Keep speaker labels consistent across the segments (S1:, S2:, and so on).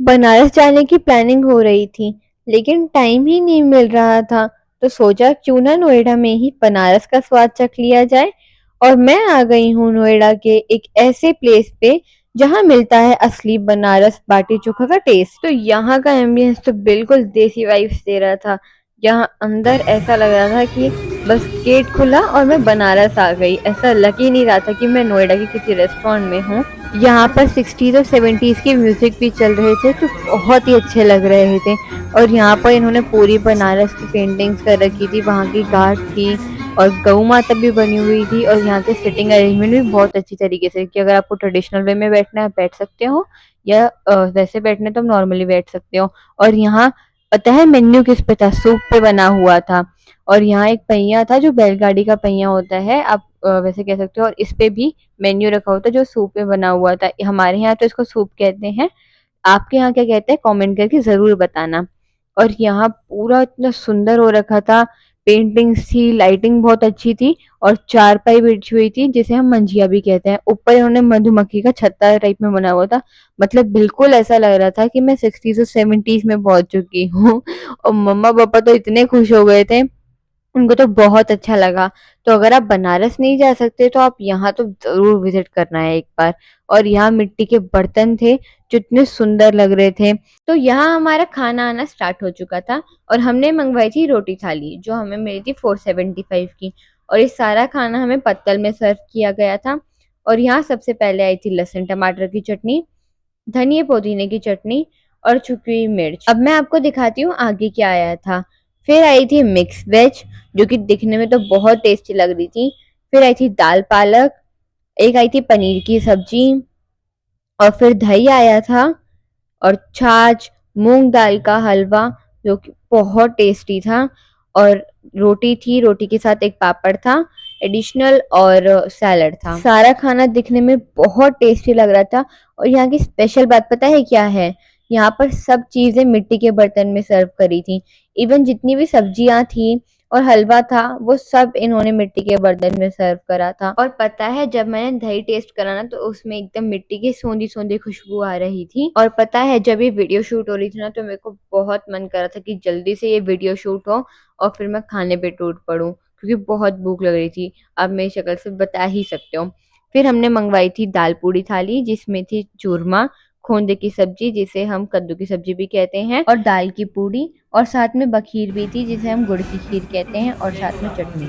S1: बनारस जाने की प्लानिंग हो रही थी, लेकिन टाइम ही नहीं मिल रहा था। तो सोचा क्यों ना नोएडा में ही बनारस का स्वाद चख लिया जाए। और मैं आ गई हूँ नोएडा के एक ऐसे प्लेस पे जहाँ मिलता है असली बनारस बाटी चोखा का टेस्ट। तो यहाँ का एम्बियंस तो बिल्कुल देसी वाइब्स दे रहा था। यहाँ अंदर ऐसा लग रहा था कि बस गेट खुला और मैं बनारस आ गई। ऐसा लग ही नहीं रहा था कि मैं नोएडा के किसी रेस्टोरेंट में हूँ। यहाँ पर 60s और 70s के म्यूजिक भी चल रहे थे जो बहुत ही अच्छे लग रहे थे। और यहाँ पर इन्होंने पूरी बनारस की पेंटिंग्स कर रखी थी, वहाँ की घाट थी और गऊ माता भी बनी हुई थी। और यहाँ के सिटिंग अरेंजमेंट भी बहुत अच्छी तरीके से कि अगर आपको ट्रेडिशनल वे में बैठना है बैठ सकते हो, या वैसे बैठने तो नॉर्मली बैठ सकते हो। और यहाँ पता है मेन्यू किस पे था? सूप पे बना हुआ था। और यहाँ एक पहिया था जो बैलगाड़ी का पहिया होता है, आप वैसे कह सकते हो। और इस पे भी मेन्यू रखा होता है जो सूप में बना हुआ था। हमारे यहाँ तो इसको सूप कहते हैं, आपके यहाँ क्या कहते हैं कमेंट करके जरूर बताना। और यहाँ पूरा इतना सुंदर हो रखा था, पेंटिंग्स थी, लाइटिंग बहुत अच्छी थी। और चारपाई बिछी हुई थी जिसे हम मंजिया भी कहते हैं। ऊपर इन्होंने मधुमक्खी का छत्ता टाइप में बना हुआ था। मतलब बिल्कुल ऐसा लग रहा था कि मैं 60s और 70s में पहुंच चुकी हूँ। और मम्मा पापा तो इतने खुश हो गए थे, उनको तो बहुत अच्छा लगा। तो अगर आप बनारस नहीं जा सकते तो आप यहाँ तो ज़रूर विज़िट करना है एक बार। और यहाँ मिट्टी के बर्तन थे जो इतने सुंदर लग रहे थे। तो यहाँ हमारा खाना आना स्टार्ट हो चुका था और हमने मंगवाई थी रोटी थाली जो हमें मिली थी 475 की। और ये सारा खाना हमें पत्तल में सर्व किया गया था। और यहाँ सबसे पहले आई थी लहसुन टमाटर की चटनी, धनिया पुदीने की चटनी और छुकी हुई मिर्च। अब मैं आपको दिखाती हूँ आगे क्या आया था। फिर आई थी मिक्स वेज जो कि दिखने में तो बहुत टेस्टी लग रही थी। फिर आई थी दाल पालक, एक आई थी पनीर की सब्जी, और फिर दही आया था, और छाछ, मूंग दाल का हलवा जो कि बहुत टेस्टी था। और रोटी थी, रोटी के साथ एक पापड़ था एडिशनल, और सैलड था। सारा खाना दिखने में बहुत टेस्टी लग रहा था। और यहाँ की स्पेशल बात पता है क्या है? यहाँ पर सब चीजें मिट्टी के बर्तन में सर्व करी थी। इवन जितनी भी सब्जियां थी और हलवा था वो सब इन्होंने मिट्टी के बर्तन में सर्व करा था। और पता है जब मैंने दही टेस्ट करा ना तो उसमें एकदम मिट्टी की सोंधी सोंधी खुशबू आ रही थी। और पता है जब ये वीडियो शूट हो रही थी ना तो मेरे को बहुत मन कर रहा था कि जल्दी से ये वीडियो शूट हो और फिर मैं खाने पे टूट पड़ूं, क्योंकि बहुत भूख लग रही थी। आप मेरी शक्ल से बता ही सकते हो। फिर हमने मंगवाई थी दाल पूड़ी थाली जिसमें थी चूरमा, खोंदे की सब्जी जिसे हम कद्दू की सब्जी भी कहते हैं, और दाल की पूड़ी, और साथ में बखीर भी थी जिसे हम गुड़ की खीर कहते हैं, और साथ में चटनी।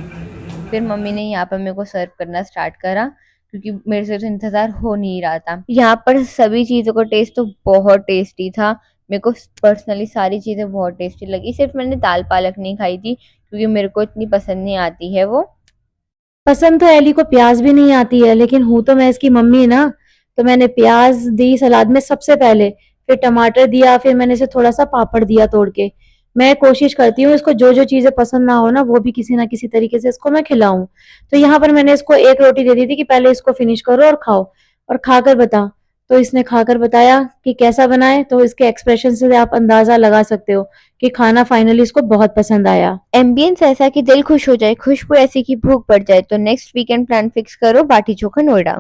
S1: फिर मम्मी ने यहाँ पर मेरे को सर्व करना स्टार्ट करा क्योंकि मेरे से तो इंतजार हो नहीं रहा था। यहाँ पर सभी चीजों का टेस्ट तो बहुत टेस्टी था। मेरे को पर्सनली सारी चीजें बहुत टेस्टी लगी। सिर्फ मैंने दाल पालक नहीं खाई थी क्योंकि मेरे को इतनी पसंद नहीं आती है वो।
S2: पसंद तो एली को प्याज भी नहीं आती है, लेकिन हूं तो मैं इसकी मम्मी ना। तो मैंने प्याज दी सलाद में सबसे पहले, फिर टमाटर दिया, फिर मैंने इसे थोड़ा सा पापड़ दिया तोड़ के। मैं कोशिश करती हूँ इसको जो जो चीजें पसंद ना हो ना वो भी किसी ना किसी तरीके से इसको मैं खिलाऊं। तो यहाँ पर मैंने इसको एक रोटी दे दी थी कि पहले इसको फिनिश करो और खाओ, और खाकर बता। तो इसने खाकर बताया कि कैसा बना है। तो इसके एक्सप्रेशन से आप अंदाजा लगा सकते हो कि खाना फाइनली इसको बहुत पसंद आया।
S1: एम्बियंस ऐसा कि दिल खुश हो जाए, खुशबू ऐसी कि भूख बढ़ जाए। तो नेक्स्ट वीकेंड प्लान फिक्स करो बाटी चोखा नोएडा।